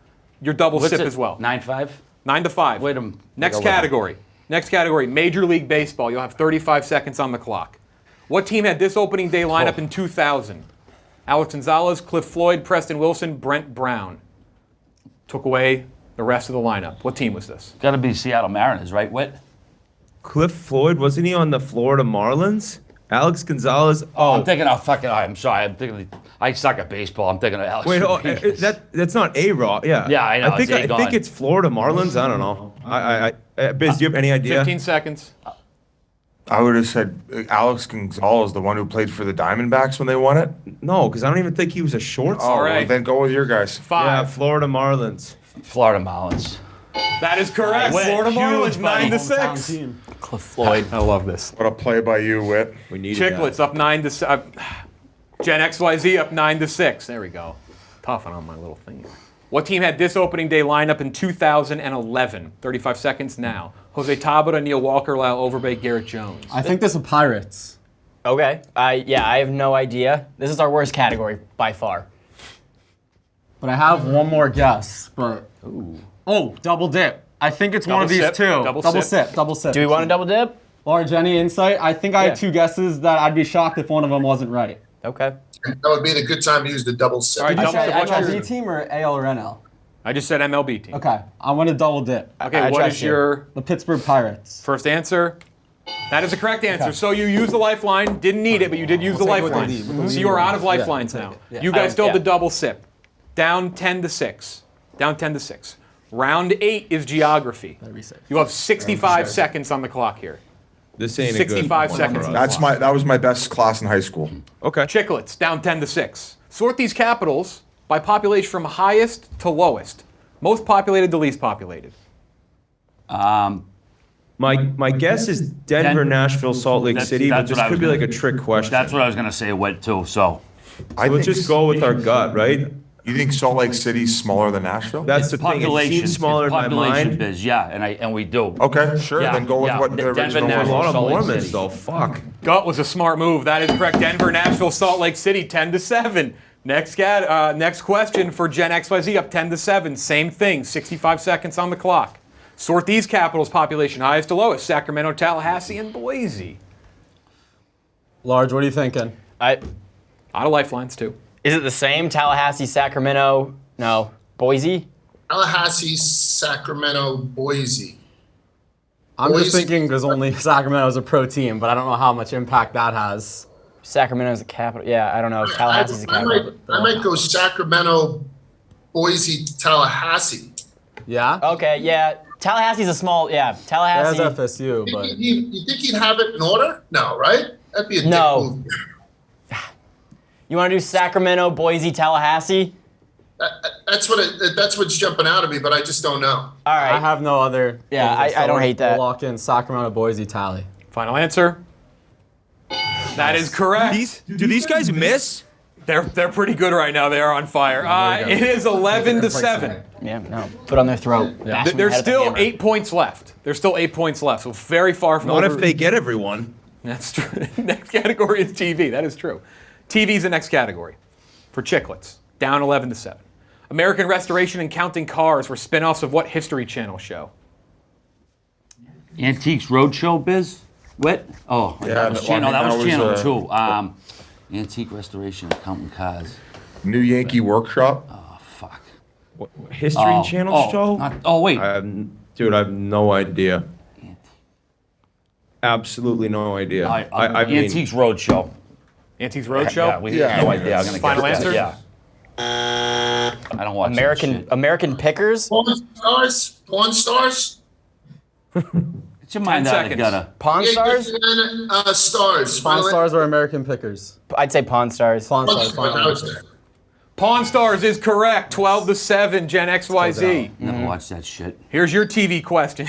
[SPEAKER 3] your double
[SPEAKER 6] What's
[SPEAKER 3] sip
[SPEAKER 6] it?
[SPEAKER 3] as well.
[SPEAKER 6] 9-5.
[SPEAKER 3] 9 to 5.
[SPEAKER 6] Wait a minute.
[SPEAKER 3] Next
[SPEAKER 6] Go with it.
[SPEAKER 3] category. Next category. Major League Baseball. You'll have 35 seconds on the clock. What team had this opening day lineup in 2000? Alex Gonzalez, Cliff Floyd, Preston Wilson, Brent Brown. Took away the rest of the lineup. What team was this?
[SPEAKER 6] Got to be Seattle Mariners, right, Whit?
[SPEAKER 7] Cliff Floyd, wasn't he on the Florida Marlins? Alex Gonzalez.
[SPEAKER 6] I'm thinking of fucking. I'm sorry. I'm thinking. I suck at baseball. I'm thinking of Alex.
[SPEAKER 7] Wait,
[SPEAKER 6] Rodriguez.
[SPEAKER 7] that's not A-Rod. Yeah.
[SPEAKER 6] Yeah, I know,
[SPEAKER 7] I think
[SPEAKER 6] it's A-Gon.
[SPEAKER 7] it's Florida Marlins. I don't know. Biz, do you have any idea?
[SPEAKER 3] 15 seconds.
[SPEAKER 8] I would have said Alex Gonzalez, the one who played for the Diamondbacks when they won it.
[SPEAKER 7] No, because I don't even think he was a shortstop.
[SPEAKER 8] Oh,
[SPEAKER 3] right.
[SPEAKER 8] well, then go with your guys.
[SPEAKER 3] 5.
[SPEAKER 7] Yeah, Florida Marlins.
[SPEAKER 6] Florida Marlins.
[SPEAKER 3] That is correct.
[SPEAKER 6] Nice.
[SPEAKER 3] Florida
[SPEAKER 6] Huge,
[SPEAKER 3] Marlins,
[SPEAKER 6] buddy.
[SPEAKER 3] 9 to 6.
[SPEAKER 10] Cliff Floyd.
[SPEAKER 3] I love this.
[SPEAKER 8] What a play by you, Whit.
[SPEAKER 7] We need
[SPEAKER 3] Chiclets up 9 to 6. Gen XYZ up 9 to 6. There we go. Tough on my little thing here. What team had this opening day lineup in 2011? 35 seconds now. Jose Tabata, Neil Walker, Lyle Overbay, Garrett Jones.
[SPEAKER 1] I think this is Pirates.
[SPEAKER 10] Okay. I have no idea. This is our worst category by far.
[SPEAKER 1] But I have one more guess. But oh, double dip. I think it's one
[SPEAKER 3] Double
[SPEAKER 1] of these
[SPEAKER 3] sip,
[SPEAKER 1] two.
[SPEAKER 3] double sip.
[SPEAKER 1] Double sip.
[SPEAKER 10] Do we want to double dip?
[SPEAKER 1] Large, any insight? I think I
[SPEAKER 10] Yeah.
[SPEAKER 1] had 2 guesses that I'd be shocked if one of them wasn't right.
[SPEAKER 10] Okay.
[SPEAKER 9] That would be the good time to use the double sip.
[SPEAKER 3] All right,
[SPEAKER 1] I
[SPEAKER 3] double
[SPEAKER 1] said
[SPEAKER 3] sip. What's
[SPEAKER 1] MLB
[SPEAKER 3] your-
[SPEAKER 1] team or AL or NL?
[SPEAKER 3] I just said MLB team.
[SPEAKER 1] Okay, I want to double dip.
[SPEAKER 3] Okay,
[SPEAKER 10] I
[SPEAKER 3] what
[SPEAKER 10] trust
[SPEAKER 3] is
[SPEAKER 10] you.
[SPEAKER 3] your
[SPEAKER 1] The Pittsburgh Pirates.
[SPEAKER 3] first answer? That is the correct answer. So you used the lifeline. Didn't need it, but you did use the
[SPEAKER 1] We'll take what
[SPEAKER 3] lifeline.
[SPEAKER 1] they need. What
[SPEAKER 3] So
[SPEAKER 1] they
[SPEAKER 3] you are
[SPEAKER 1] need.
[SPEAKER 3] out of lifelines
[SPEAKER 1] Yeah,
[SPEAKER 3] now.
[SPEAKER 1] take it. Yeah.
[SPEAKER 3] You guys still have the
[SPEAKER 10] Yeah.
[SPEAKER 3] double sip. Down 10 to 6. Down 10 to 6. Round 8 is geography.
[SPEAKER 1] Better be safe.
[SPEAKER 3] You have 65 seconds on the clock here.
[SPEAKER 7] This ain't a
[SPEAKER 3] 65
[SPEAKER 7] good
[SPEAKER 3] seconds.
[SPEAKER 7] one for us.
[SPEAKER 8] That was my best class in high school.
[SPEAKER 7] Okay.
[SPEAKER 3] Chiclets, down 10 to 6. Sort these capitals by population from highest to lowest. Most populated to least populated.
[SPEAKER 7] My guess is Denver, Nashville, Salt Lake City, but
[SPEAKER 6] that's
[SPEAKER 7] this
[SPEAKER 6] what I
[SPEAKER 7] could
[SPEAKER 6] was
[SPEAKER 7] be
[SPEAKER 6] gonna-
[SPEAKER 7] like a trick question.
[SPEAKER 6] That's what I was gonna say, Whit, too. So
[SPEAKER 7] Let's just go with our gut, right?
[SPEAKER 8] You think Salt Lake City's smaller than Nashville?
[SPEAKER 7] That's the thing. It
[SPEAKER 6] population,
[SPEAKER 7] seems smaller in my
[SPEAKER 6] population
[SPEAKER 7] mind.
[SPEAKER 6] biz, yeah, and we do.
[SPEAKER 8] Okay, sure.
[SPEAKER 6] Yeah,
[SPEAKER 8] Then go with
[SPEAKER 6] yeah.
[SPEAKER 8] what the
[SPEAKER 6] Denver,
[SPEAKER 8] original
[SPEAKER 7] A
[SPEAKER 6] Nashville,
[SPEAKER 7] lot
[SPEAKER 8] was.
[SPEAKER 7] of
[SPEAKER 6] Salt Lake
[SPEAKER 7] Mormons,
[SPEAKER 6] City.
[SPEAKER 7] though. Fuck.
[SPEAKER 3] Gut was a smart move. That is correct. Denver, Nashville, Salt Lake City, 10 to 7. Next question for Gen XYZ up 10 to 7. Same thing. 65 seconds on the clock. Sort these capitals population highest to lowest. Sacramento, Tallahassee, and Boise.
[SPEAKER 1] Large, what are you thinking?
[SPEAKER 3] Out of lifelines too.
[SPEAKER 10] Is it the same? Tallahassee, Sacramento? No. Boise?
[SPEAKER 9] Tallahassee, Sacramento, Boise.
[SPEAKER 1] I'm just
[SPEAKER 9] Boise.
[SPEAKER 1] thinking because only Sacramento's a pro team, but I don't know how much impact that has.
[SPEAKER 10] Sacramento's the capital. Yeah, I don't know. Tallahassee's the capital.
[SPEAKER 9] I might go Sacramento, Boise, Tallahassee.
[SPEAKER 1] Yeah?
[SPEAKER 10] Okay, yeah. Tallahassee's a small, yeah.
[SPEAKER 1] There's
[SPEAKER 10] Tallahassee.
[SPEAKER 1] FSU, but
[SPEAKER 9] You think he'd have it in order? No, right? That'd be a
[SPEAKER 10] No.
[SPEAKER 9] dick move.
[SPEAKER 10] You want to do Sacramento, Boise, Tallahassee?
[SPEAKER 9] That's what's jumping out of me, but I just don't know.
[SPEAKER 10] All
[SPEAKER 1] I
[SPEAKER 10] right.
[SPEAKER 1] have no other.
[SPEAKER 10] Yeah, I don't hate that.
[SPEAKER 1] We'll lock in Sacramento, Boise, Tally.
[SPEAKER 3] Final answer. That is correct.
[SPEAKER 7] Do these guys miss?
[SPEAKER 3] They're pretty good right now. They are on fire. It is 11 to 7.
[SPEAKER 10] Yeah, no. Put on their throat. Bash them
[SPEAKER 3] There's
[SPEAKER 10] head with a
[SPEAKER 3] still
[SPEAKER 10] hammer.
[SPEAKER 3] 8 points left. There's still 8 points left. So very far from
[SPEAKER 7] Not
[SPEAKER 3] over.
[SPEAKER 7] if they get everyone.
[SPEAKER 3] That's true. Next category is TV. That is true. TV is the next category for Chiclets. Down 11 to 7. American Restoration and Counting Cars were spin-offs of what History Channel show?
[SPEAKER 6] Antiques Roadshow biz? Whit? Oh,
[SPEAKER 8] Yeah,
[SPEAKER 6] that was
[SPEAKER 8] that
[SPEAKER 6] channel.
[SPEAKER 8] one-
[SPEAKER 6] That was
[SPEAKER 8] that
[SPEAKER 6] channel
[SPEAKER 8] was,
[SPEAKER 6] 2. Antique Restoration, Counting Cars.
[SPEAKER 8] New Yankee Workshop.
[SPEAKER 6] Oh, fuck.
[SPEAKER 7] History Channel show?
[SPEAKER 6] Wait.
[SPEAKER 7] Dude, I have no idea. Absolutely no idea. I mean,
[SPEAKER 6] Antiques Roadshow.
[SPEAKER 3] Antiques Roadshow?
[SPEAKER 6] Yeah, we have no idea. I'm gonna
[SPEAKER 3] Final
[SPEAKER 6] guess
[SPEAKER 3] answer?
[SPEAKER 6] that. Yeah. I don't watch that shit.
[SPEAKER 10] American Pickers?
[SPEAKER 9] Pawn Stars?
[SPEAKER 6] Get your mind
[SPEAKER 3] 10
[SPEAKER 6] out of the
[SPEAKER 3] seconds.
[SPEAKER 6] gutter.
[SPEAKER 10] Pawn Stars?
[SPEAKER 9] Stars.
[SPEAKER 1] Pawn Stars or American Pickers?
[SPEAKER 10] I'd say Pawn Stars.
[SPEAKER 1] Pawn Stars, final
[SPEAKER 9] I would
[SPEAKER 1] answer.
[SPEAKER 9] say.
[SPEAKER 3] Pawn Stars is correct. 12 to 7, Gen XYZ.
[SPEAKER 6] Never watched that shit.
[SPEAKER 3] Here's your TV question.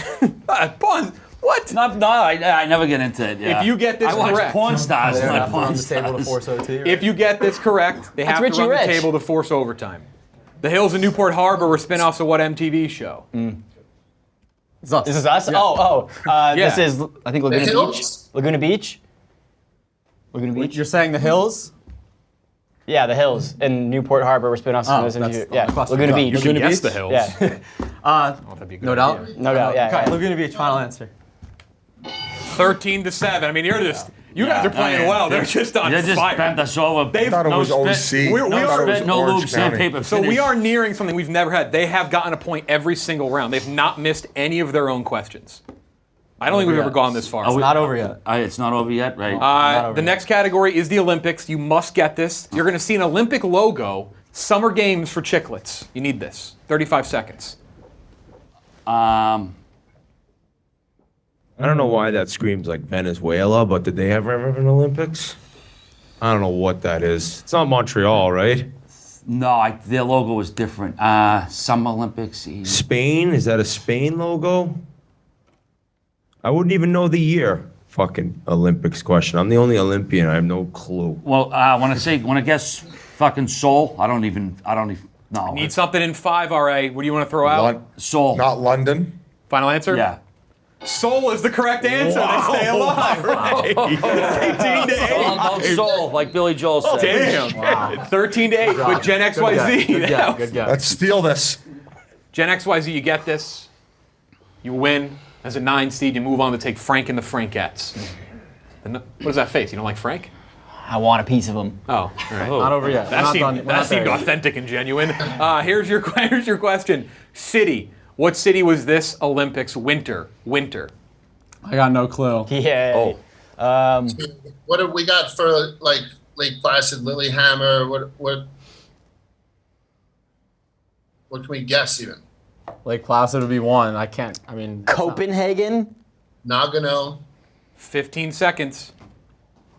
[SPEAKER 3] What?
[SPEAKER 6] No, I never get into it. Yeah.
[SPEAKER 3] If you get this
[SPEAKER 6] I watch
[SPEAKER 3] correct,
[SPEAKER 6] porn stars,
[SPEAKER 10] They're
[SPEAKER 6] not
[SPEAKER 10] not
[SPEAKER 6] porn
[SPEAKER 10] on the table to
[SPEAKER 6] stars.
[SPEAKER 10] force OT. Right?
[SPEAKER 3] if you get this correct, they have to
[SPEAKER 10] Richie
[SPEAKER 3] run the
[SPEAKER 10] Rich.
[SPEAKER 3] table to force overtime. The Hills in Newport Harbor were spinoffs of what MTV show?
[SPEAKER 10] This is us? This is, I think, Laguna Beach.
[SPEAKER 9] Hills?
[SPEAKER 10] Laguna Beach? Laguna Beach?
[SPEAKER 1] You're saying the Hills?
[SPEAKER 10] Yeah, the Hills in Newport Harbor were spin-offs from this
[SPEAKER 1] that's
[SPEAKER 10] interview.
[SPEAKER 1] the
[SPEAKER 10] Yeah,
[SPEAKER 1] question.
[SPEAKER 10] Laguna
[SPEAKER 1] You
[SPEAKER 10] Beach.
[SPEAKER 3] You can guess the Hills.
[SPEAKER 10] Yeah,
[SPEAKER 3] That'd be a good
[SPEAKER 1] No doubt?
[SPEAKER 3] idea.
[SPEAKER 10] no doubt, yeah.
[SPEAKER 1] Okay,
[SPEAKER 10] yeah.
[SPEAKER 1] Laguna Beach, final answer.
[SPEAKER 3] 13-7. I mean, you guys are playing well. They're just on
[SPEAKER 6] They just
[SPEAKER 3] fire.
[SPEAKER 6] bent us over.
[SPEAKER 8] I thought it was OC.
[SPEAKER 3] We
[SPEAKER 8] I thought
[SPEAKER 3] are-
[SPEAKER 8] it was
[SPEAKER 6] Spit, no
[SPEAKER 8] Orange
[SPEAKER 6] lube,
[SPEAKER 8] County.
[SPEAKER 6] sandpaper.
[SPEAKER 3] So we
[SPEAKER 6] finish.
[SPEAKER 3] are nearing something we've never had. They have gotten a point every single round. They've not missed any of their own questions. I don't think we've ever gone this far.
[SPEAKER 6] Are we-
[SPEAKER 1] Not over yet.
[SPEAKER 6] It's not over yet, right?
[SPEAKER 3] The next category is the Olympics. You must get this. You're going to see an Olympic logo. Summer Games for Chiclets. You need this. 35 seconds.
[SPEAKER 7] I don't know why that screams like Venezuela, but did they ever have an Olympics? I don't know what that is. It's not Montreal, right?
[SPEAKER 6] No, their logo was different. Summer Olympics.
[SPEAKER 7] Spain? Is that a Spain logo? I wouldn't even know the year. Fucking Olympics question. I'm the only Olympian. I have no clue.
[SPEAKER 6] Well, when I guess fucking Seoul, I don't even no.
[SPEAKER 3] Need something in 5, RA. What do you want to throw out?
[SPEAKER 6] Seoul.
[SPEAKER 8] Not London.
[SPEAKER 3] Final answer?
[SPEAKER 6] Yeah.
[SPEAKER 3] Seoul is the correct answer. They stay alive. 18-8.
[SPEAKER 6] Seoul, like Billy Joel said.
[SPEAKER 3] Damn. Wow. 13-8 with Gen XYZ.
[SPEAKER 1] Good guess. Good guess.
[SPEAKER 8] Let's steal this.
[SPEAKER 3] Gen XYZ, you get this. You win. As a 9 seed, you move on to take Frank and the Frankettes. What is that face? You don't like Frank?
[SPEAKER 10] I want a piece of them.
[SPEAKER 3] Oh, all right.
[SPEAKER 1] Not over yet.
[SPEAKER 3] That seemed authentic and genuine. Here's your question. City. What city was this Olympics winter?
[SPEAKER 1] I got no clue.
[SPEAKER 10] Yeah.
[SPEAKER 9] What have we got for like Lake Placid, Lilyhammer? What can we guess even?
[SPEAKER 1] Lake Placid would be one.
[SPEAKER 10] Copenhagen?
[SPEAKER 9] Nagano.
[SPEAKER 3] 15 seconds.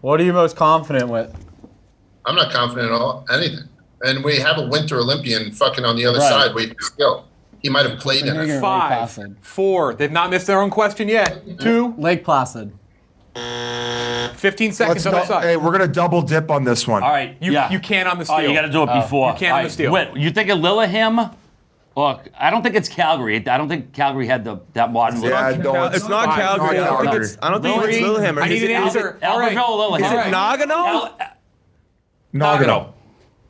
[SPEAKER 1] What are you most confident with?
[SPEAKER 9] I'm not confident at all. Anything. And we have a Winter Olympian fucking on the other side. Wait, skill. He might have played in it.
[SPEAKER 3] 5, 4. They've not missed their own question yet. 2.
[SPEAKER 1] Lake Placid.
[SPEAKER 3] 15 seconds on the side.
[SPEAKER 8] Hey, we're gonna double dip on this one.
[SPEAKER 6] All right.
[SPEAKER 3] You can't on the steal.
[SPEAKER 6] Oh, you got to do it before.
[SPEAKER 3] You can't on the steal.
[SPEAKER 6] Wait, you think of Lillehammer? Look, I don't think it's Calgary. I don't think Calgary had that modern look.
[SPEAKER 8] Yeah, no,
[SPEAKER 7] It's not Calgary. I don't think it's Lillehammer.
[SPEAKER 3] I need an answer. All right.
[SPEAKER 6] Albertville,
[SPEAKER 7] Is it
[SPEAKER 6] Lillehammer.
[SPEAKER 7] Nagano?
[SPEAKER 8] Nagano.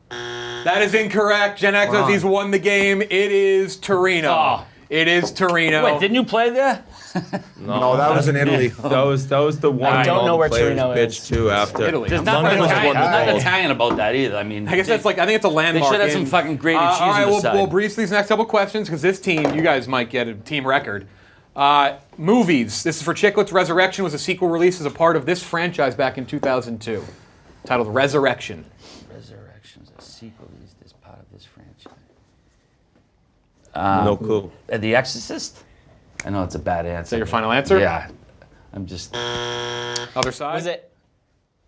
[SPEAKER 3] That is incorrect. Gen XYZ's won the game. It is Torino.
[SPEAKER 6] Oh.
[SPEAKER 3] It is Torino.
[SPEAKER 6] Wait, didn't you play there?
[SPEAKER 8] No, that was in Italy.
[SPEAKER 7] That was the one.
[SPEAKER 10] I don't know where
[SPEAKER 7] players
[SPEAKER 10] Torino is.
[SPEAKER 7] bitched too after.
[SPEAKER 3] Italy.
[SPEAKER 6] There's nothing
[SPEAKER 7] London was
[SPEAKER 6] Italian,
[SPEAKER 7] one
[SPEAKER 6] there's nothing
[SPEAKER 7] gold.
[SPEAKER 6] Italian about that either. I mean,
[SPEAKER 3] I guess that's like, I think it's a landmark.
[SPEAKER 6] should have some
[SPEAKER 3] in-
[SPEAKER 6] fucking grated cheese
[SPEAKER 3] All right,
[SPEAKER 6] on the
[SPEAKER 3] we'll
[SPEAKER 6] side.
[SPEAKER 3] breeze these next couple questions because this team, you guys might get a team record. Movies. This is for Chiclets. Resurrection was a sequel released as a part of this franchise back in 2002, titled Resurrection.
[SPEAKER 6] Resurrection's a sequel. Is this part of this franchise?
[SPEAKER 7] No clue.
[SPEAKER 6] The Exorcist? I know it's a bad answer.
[SPEAKER 3] Is that your final answer?
[SPEAKER 6] Yeah. I'm just.
[SPEAKER 3] Other side.
[SPEAKER 10] Was it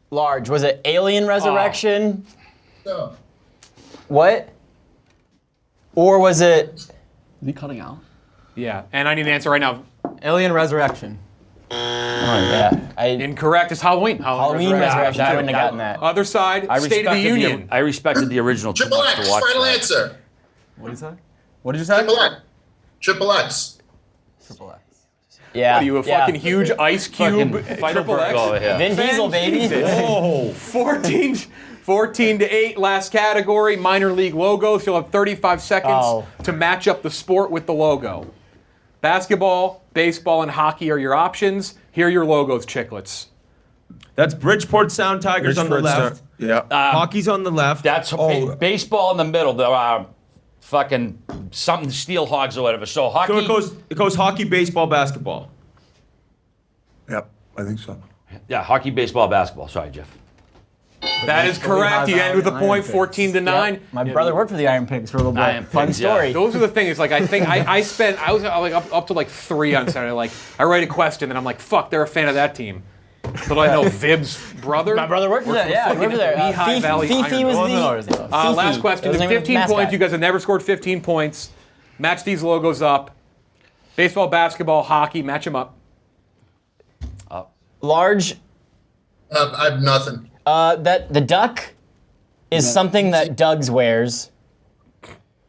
[SPEAKER 10] large? Was it Alien Resurrection?
[SPEAKER 9] No.
[SPEAKER 10] What? Or was it?
[SPEAKER 1] Is he cutting out?
[SPEAKER 3] Yeah, and I need an answer right now.
[SPEAKER 1] Alien Resurrection.
[SPEAKER 10] Yeah.
[SPEAKER 3] Incorrect. It's Halloween.
[SPEAKER 10] Halloween Resurrection. I wouldn't have gotten that.
[SPEAKER 3] Other side. State of the Union.
[SPEAKER 6] I respected the original too
[SPEAKER 9] Triple
[SPEAKER 6] much
[SPEAKER 9] X.
[SPEAKER 6] to watch
[SPEAKER 9] Final
[SPEAKER 6] that.
[SPEAKER 9] answer.
[SPEAKER 1] What did you say? What did you say?
[SPEAKER 9] Triple X. Triple X.
[SPEAKER 1] Triple X.
[SPEAKER 10] Yeah.
[SPEAKER 3] What are you, a fucking huge ice cube?
[SPEAKER 6] Fucking
[SPEAKER 3] Triple X?
[SPEAKER 6] over here.
[SPEAKER 10] Vin Diesel, baby.
[SPEAKER 7] Oh,
[SPEAKER 3] 14-8, last category, minor league logos. You'll have 35 seconds to match up the sport with the logo. Basketball, baseball, and hockey are your options. Here are your logos, Chiclets.
[SPEAKER 7] that's Bridgeport Sound Tigers on the left.
[SPEAKER 8] Yeah.
[SPEAKER 7] Hockey's on the left.
[SPEAKER 6] That's baseball in the middle. There are fucking something steel hogs or whatever. So hockey.
[SPEAKER 7] So it goes hockey, baseball, basketball.
[SPEAKER 8] Yep, I think so.
[SPEAKER 6] Yeah, hockey, baseball, basketball. Sorry, Jeff.
[SPEAKER 3] That is correct. You end with a point, 14-9.
[SPEAKER 10] My brother worked for the Iron Pigs for a little bit.
[SPEAKER 6] Iron
[SPEAKER 10] Fun
[SPEAKER 6] Pigs, yeah.
[SPEAKER 10] story.
[SPEAKER 3] Those are the things. Like I think I was like up to like 3 on Saturday. Like I write a question and I'm like, fuck, they're a fan of that team. But I know Vib's brother.
[SPEAKER 10] My brother worked for that. Yeah, I
[SPEAKER 3] fucking
[SPEAKER 10] worked there.
[SPEAKER 3] Lehigh Valley
[SPEAKER 10] Fifi
[SPEAKER 3] Iron.
[SPEAKER 10] was
[SPEAKER 1] Wasn't ours,
[SPEAKER 10] the.
[SPEAKER 1] though.
[SPEAKER 3] Last
[SPEAKER 10] Fifi.
[SPEAKER 3] question.
[SPEAKER 10] That was
[SPEAKER 3] To
[SPEAKER 10] the name of the
[SPEAKER 3] 15 points.
[SPEAKER 10] mascot.
[SPEAKER 3] You guys have never scored 15 points. Match these logos up. Baseball, basketball, hockey. Match them up.
[SPEAKER 10] Large.
[SPEAKER 9] I have nothing.
[SPEAKER 10] That the duck is something that Doug's wears.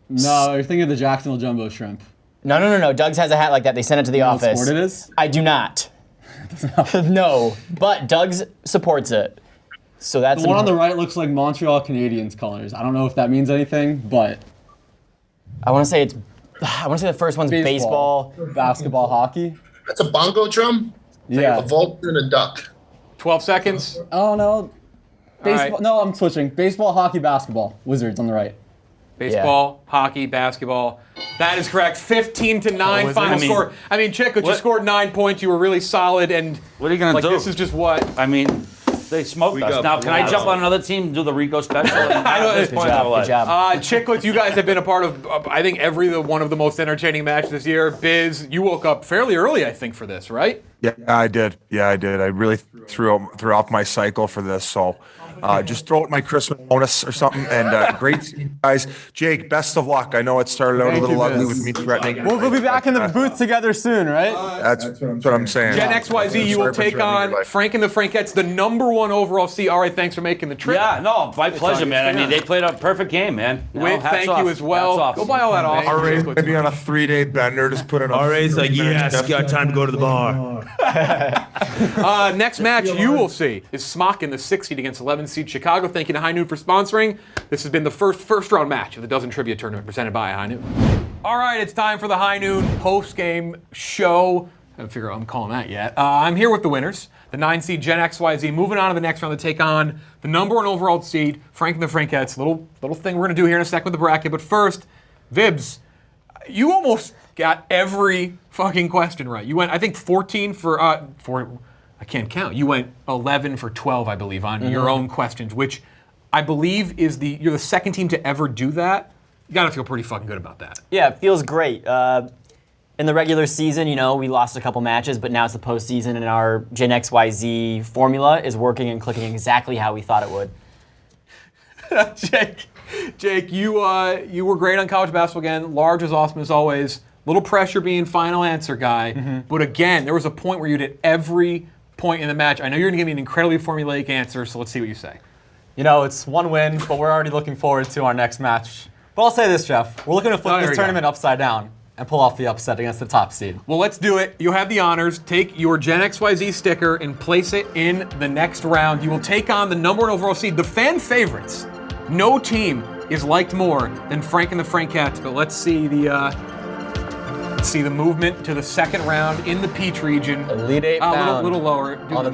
[SPEAKER 1] No, you're thinking of the Jacksonville Jumbo Shrimp.
[SPEAKER 10] No. Doug's has a hat like that. They sent it to the office.
[SPEAKER 1] What sport it is?
[SPEAKER 10] I do not. No, but Doug's supports it. So that's
[SPEAKER 1] the one on the right looks like Montreal Canadiens colors. I don't know if that means anything, but
[SPEAKER 10] I want to say the first one's baseball,
[SPEAKER 1] basketball, hockey.
[SPEAKER 9] That's a bongo drum?
[SPEAKER 1] Yeah.
[SPEAKER 9] A vulture and a duck.
[SPEAKER 3] 12 seconds.
[SPEAKER 1] Oh no. Baseball.
[SPEAKER 3] right.
[SPEAKER 1] No, I'm switching. Baseball, hockey, basketball. Wizards on the right.
[SPEAKER 3] Baseball, hockey, basketball. That is correct. 15-9 final score. I mean, Chiclets, you scored 9 points. You were really solid. And
[SPEAKER 6] what are you gonna do?
[SPEAKER 3] This is just what
[SPEAKER 6] I mean. They smoked us. Now, can I jump on another team and do the Rico special?
[SPEAKER 3] I know,
[SPEAKER 6] Good job.
[SPEAKER 3] Chiclets, you guys have been a part of, I think, every one of the most entertaining matches this year. Biz, you woke up fairly early, I think, for this, right?
[SPEAKER 8] Yeah, I did. I really threw off my cycle for this, so just throw out my Christmas bonus or something. And great to see you guys. Jake, best of luck. I know it started out a little ugly with me threatening.
[SPEAKER 1] We'll be back in the booth together soon, right?
[SPEAKER 8] That's what I'm saying.
[SPEAKER 3] Gen XYZ, you will take on Frank and the Frankettes, the #1 overall seed. All right, thanks for making the trip.
[SPEAKER 6] Yeah, no, my pleasure, man. I mean, they played a perfect game, man.
[SPEAKER 3] Whit, thank you as well. Go buy all that off.
[SPEAKER 8] RA's maybe on a 3-day bender, just put in a
[SPEAKER 7] RA's like, yes, got time to go to the bar.
[SPEAKER 3] Next match you will see is Smock in the 6 seed against 11 seed Chicago. Thank you to High Noon for sponsoring. This has been the first round match of the Dozen Trivia Tournament presented by High Noon. All right, it's time for the High Noon post-game show. I haven't figured out what I'm calling that yet. I'm here with the winners, the 9 seed Gen XYZ, moving on to the next round to take on the #1 overall seed, Frank and the Frankettes. Little thing we're going to do here in a second with the bracket. But first, Vibs, you almost got every fucking question right. You went, I think, 14 for I can't count. You went 11 for 12, I believe, on your own questions, which I believe is you're the second team to ever do that. You got to feel pretty fucking good about that.
[SPEAKER 10] Yeah, it feels great. In the regular season, we lost a couple matches, but now it's the postseason, and our Gen XYZ formula is working and clicking exactly how we thought it would.
[SPEAKER 3] Jake, you were great on college basketball again. Large as awesome as always. Little pressure being final answer guy. But again, there was a point where you did every point in the match. I know you're going to give me an incredibly formulaic answer, so let's see what you say.
[SPEAKER 1] It's one win, but we're already looking forward to our next match. But I'll say this, Jeff. We're looking to flip this tournament upside down and pull off the upset against the top seed.
[SPEAKER 3] Well, let's do it. You have the honors. Take your Gen XYZ sticker and place it in the next round. You will take on the #1 overall seed, the fan favorites. No team is liked more than Frank and the Frankettes, but let's see the movement to the second round in the Peach region.
[SPEAKER 1] Elite 8
[SPEAKER 3] a little lower.
[SPEAKER 1] On
[SPEAKER 3] I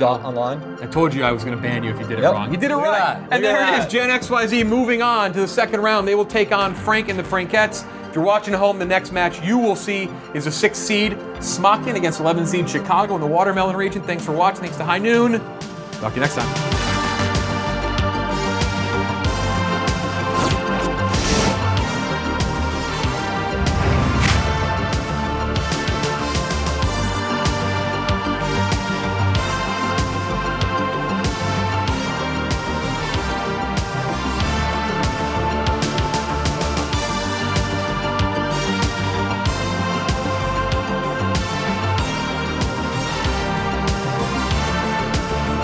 [SPEAKER 3] told you I was going to ban you if you did it wrong. You did it right. And there it is, Gen XYZ moving on to the second round. They will take on Frank and the Frankettes. If you're watching at home, the next match you will see is a 6 seed Smockin against 11 seed Chicago in the Watermelon region. Thanks for watching. Thanks to High Noon. Talk to you next time.